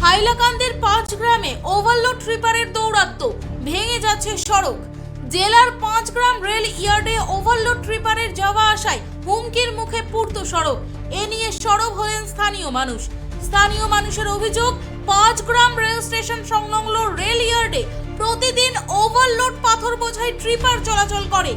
হাইলাকান্দির 5 গ্রামে ওভারলোড ট্রিপারের দৌরাত্ম্য, ভেঙে যাচ্ছে সড়ক। জেলার 5 গ্রাম রেল ইয়ার্ডে ওভারলোড ট্রিপারের যাওয়া আসায় হুমকির মুখে পূর্ত সড়ক। এ নিয়ে সরব হলেন স্থানীয় মানুষ। স্থানীয় মানুষের অভিযোগ, 5 গ্রাম রেল স্টেশন সংলগ্ন রেল ইয়ার্ডে প্রতিদিন ওভারলোড পাথর বোঝাই ট্রিপার চলাচল করে।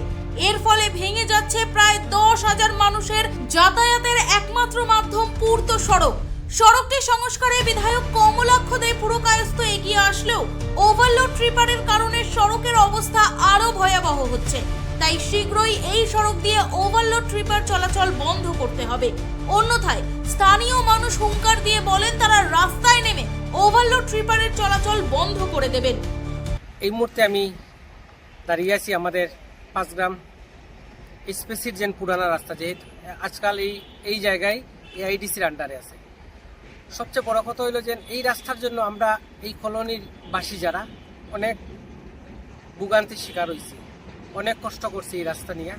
এর ফলে ভেঙে যাচ্ছে প্রায় 10,000 মানুষের যাতায়াতের একমাত্র মাধ্যম পূর্ত সড়ক। সড়কটি সংস্কারে বিধায়ক কমলাক্ষ দে পুরকায়স্থ এগিয়ে আসলেও ওভারলোড ট্রিপারের কারণে সড়কের অবস্থা আরো ভয়াবহ হচ্ছে। তাই শীঘ্রই এই সড়ক দিয়ে ওভারলোড ট্রিপার চলাচল বন্ধ করতে হবে, অন্যথায় স্থানীয় মানুষ হুঙ্কার দিয়ে বলেন তারা রাস্তায় নেমে ওভারলোড ট্রিপারের চলাচল বন্ধ করে দেবেন। এই মুহূর্তে আমি দাঁড়িয়ে আছি আমাদের 5 গ্রাম স্পেসির যে পুরানা রাস্তা, যেহেতু আজকাল এই জায়গায় এআইডিসির আন্ডারে আছে। সবচেয়ে বড় কথা হইল যে এই রাস্তার জন্য আমরা এই কলোনির বাসী যারা অনেক ভোগান্তির শিকার হয়েছি, অনেক কষ্ট করছি এই রাস্তা নিয়ে।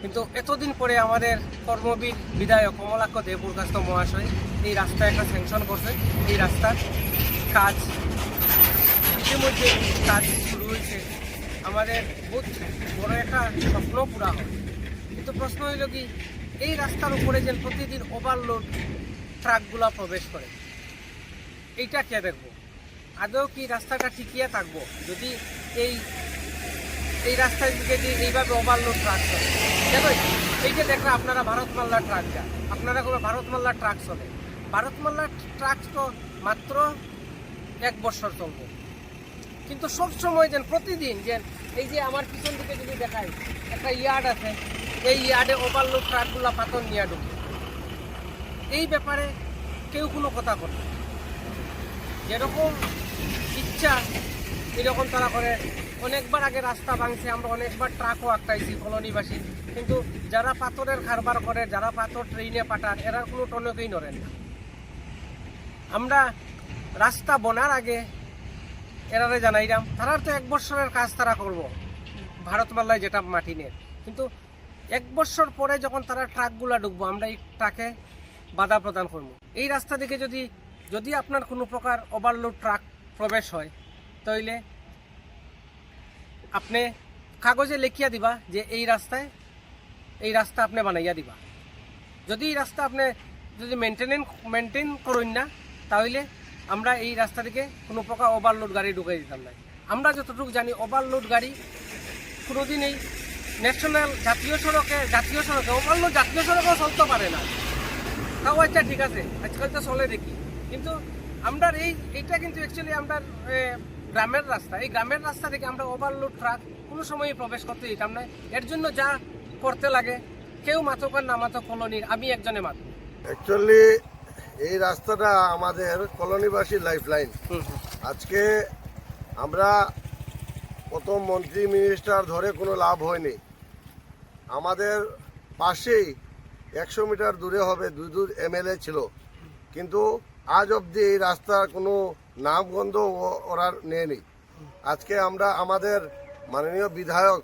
কিন্তু এতদিন পরে আমাদের কর্মবীর বিধায়ক কমলাক্ষ দে পুরকায়স্থ মহাশয় এই রাস্তা একটা স্যাংশন করছে। এই রাস্তার কাজ ইতিমধ্যে কাজ শুরু হয়েছে। আমাদের বহুত বড় একটা স্বপ্ন পুরা হয়। কিন্তু প্রশ্ন হইল কি, এই রাস্তার উপরে যে প্রতিদিন ওভারলোড ট্রাকগুলা প্রবেশ করে, এইটা কে দেখবো? আদৌ কি রাস্তাটা ঠিকিয়ে থাকবো যদি এই রাস্তার দিকে যে এইভাবে ওভারলোড ট্রাক চলে? দেখো, এই যে দেখলে আপনারা ভারতমাল্লা ট্রাক যায়, আপনারা কোনো ভারতমাল্লা ট্রাক চলে। ভারতমাল্লা ট্রাক তো মাত্র 1 বছর চলবো, কিন্তু সবসময় যেন প্রতিদিন যেন এই যে আমার পিছন দিকে যদি দেখায় একটা ইয়ার্ড আছে, এই ইয়ার্ডে ওভারলোড ট্রাকগুলো পাথর নিয়ে ঢুকে। এই ব্যাপারে কেউ কোনো কথা করে, যেরকম ইচ্ছা এরকম তারা করে। অনেকবার আগে রাস্তা ভাঙছে, আমরা অনেকবার ট্রাকও আটকাইছি কলোনিবাসী, কিন্তু যারা পাথরের কারবার করে, যারা পাথর ট্রেনে পাঠান, এরা কোনো টনকেই নড়েন না। আমরা রাস্তা বনার আগে এরারে জানাইলাম, তারা তো 1 বছরের কাজ তারা করবো ভারতমাল্লায় যেটা মাটি নিয়ে, কিন্তু 1 বছর পরে যখন তারা ট্রাকগুলা ঢুকবো, আমরা এই ট্রাকে বাধা প্রদান করবো। এই রাস্তা থেকে যদি আপনার কোনো প্রকার ওভারলোড ট্রাক প্রবেশ হয়, তাইলে আপনি কাগজে লিখিয়া দিবা যে এই রাস্তা আপনি বানাইয়া দিবা। যদি এই রাস্তা আপনি যদি মেনটেন করুন না, তাহলে আমরা এই রাস্তা থেকে কোনো প্রকার ওভারলোড গাড়ি ঢুকাই দিতাম না। আমরা যতটুকু জানি, ওভারলোড গাড়ি কোনোদিন এই ন্যাশনাল জাতীয় সড়কে ওভারলোড জাতীয় সড়কেও চলতে পারে না। তাও আচ্ছা ঠিক আছে, আজকাল তো চলে দেখি, কিন্তু আমরা এইটা কিন্তু অ্যাকচুয়ালি আমরা গ্রামের রাস্তা। এই গ্রামের রাস্তা থেকে আমরা ওভারলোড ট্রাক কোনো সময়ই প্রবেশ করতে দিতাম না। এর জন্য যা করতে লাগে, কেউ মাথক আর না মাথক কলোনির, আমি একজনে মাথ। অ্যাকচুয়ালি এই রাস্তাটা আমাদের কলোনিবাসীর লাইফলাইন। আজকে আমরা প্রথম মন্ত্রী মিনিস্টার ধরে কোনো লাভ হয়নি। আমাদের পাশেই 100 মিটার দূরে হবে 2 এমএলএ ছিল, কিন্তু আজ অবধি এই রাস্তার কোনো নামগন্ধ ওরা নেয়নি। আজকে আমরা আমাদের মাননীয় বিধায়ক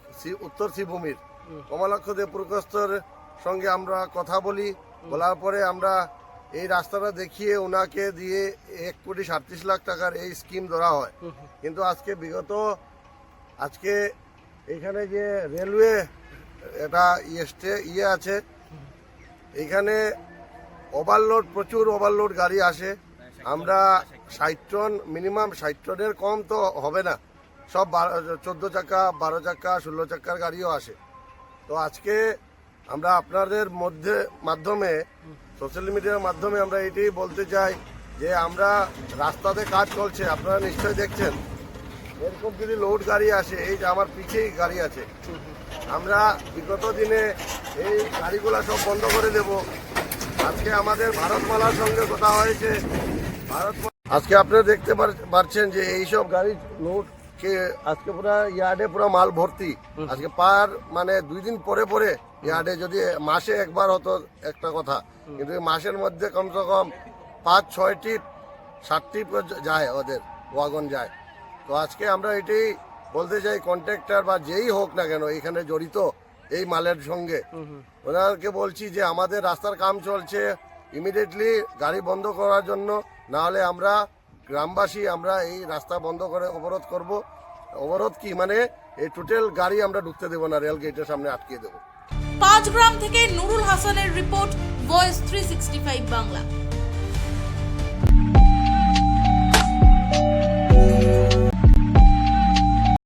উত্তর শ্রীভূমির কমলাক্ষ দে পুরকায়স্থর সঙ্গে আমরা কথা বলার পরে আমরা এই রাস্তাটা দেখিয়ে ওনাকে দিয়ে 1,37,00,000 টাকার এই স্কিম ধরা হয়। কিন্তু আজকে এখানে যে রেলওয়ে এটা ইয়ে আছে, এখানে প্রচুর ওভারলোড গাড়ি আসে। আমরা 60 টন, মিনিমাম 60 টনের কম তো হবে না, সব 14 চাকা, 12 চাকা, 16 চাকার গাড়িও আসে। তো আজকে আমরা আপনাদের মাধ্যমে সোশ্যাল মিডিয়ার মাধ্যমে আমরা এটাই বলতে চাই যে আমরা রাস্তাতে কাজ চলছে, আপনারা নিশ্চয়ই দেখছেন। এরকম যদি লোড গাড়ি আসে, এই যে আমার পিছেই গাড়ি আছে, আমরা বিগত দিনে এই গাড়িগুলা সব বন্ধ করে দেব। আজকে আমাদের ভারতমালার সঙ্গে কথা হয়েছে। আজকে আপনারা দেখতে পাচ্ছেন যে এইসব গাড়ি লোড কে আজকে পুরো ইয়ার্ডে পুরো মাল ভর্তি। আজকে মানে 2 দিন পরে ইয়ার্ডে, যদি মাসে একবার হতো একটা কথা, কিন্তু মাসের মধ্যে কমসে কম 5-6টি 7টি যায়, ওদের ওয়াগন যায়। তো আজকে আমরা এটাই বলতে চাই, কন্ট্রাক্টর বা যেই হোক না কেন এখানে জড়িত এই মালের সঙ্গে, ওনাকে বলছি যে আমাদের রাস্তার কাম চলছে, ইমিডিয়েটলি গাড়ি বন্ধ করার জন্য, না হলে আমরা গ্রামবাসী আমরা এই রাস্তা বন্ধ করে অবরোধ করব। অবরোধ কি মানে এই টোটাল গাড়ি আমরা ঢুকতে দেবো না, রেল গেটের সামনে আটকে দেবো। 5 গ্রাম থেকে নুরুল হাসানের রিপোর্ট, ভয়েস 365 বাংলা।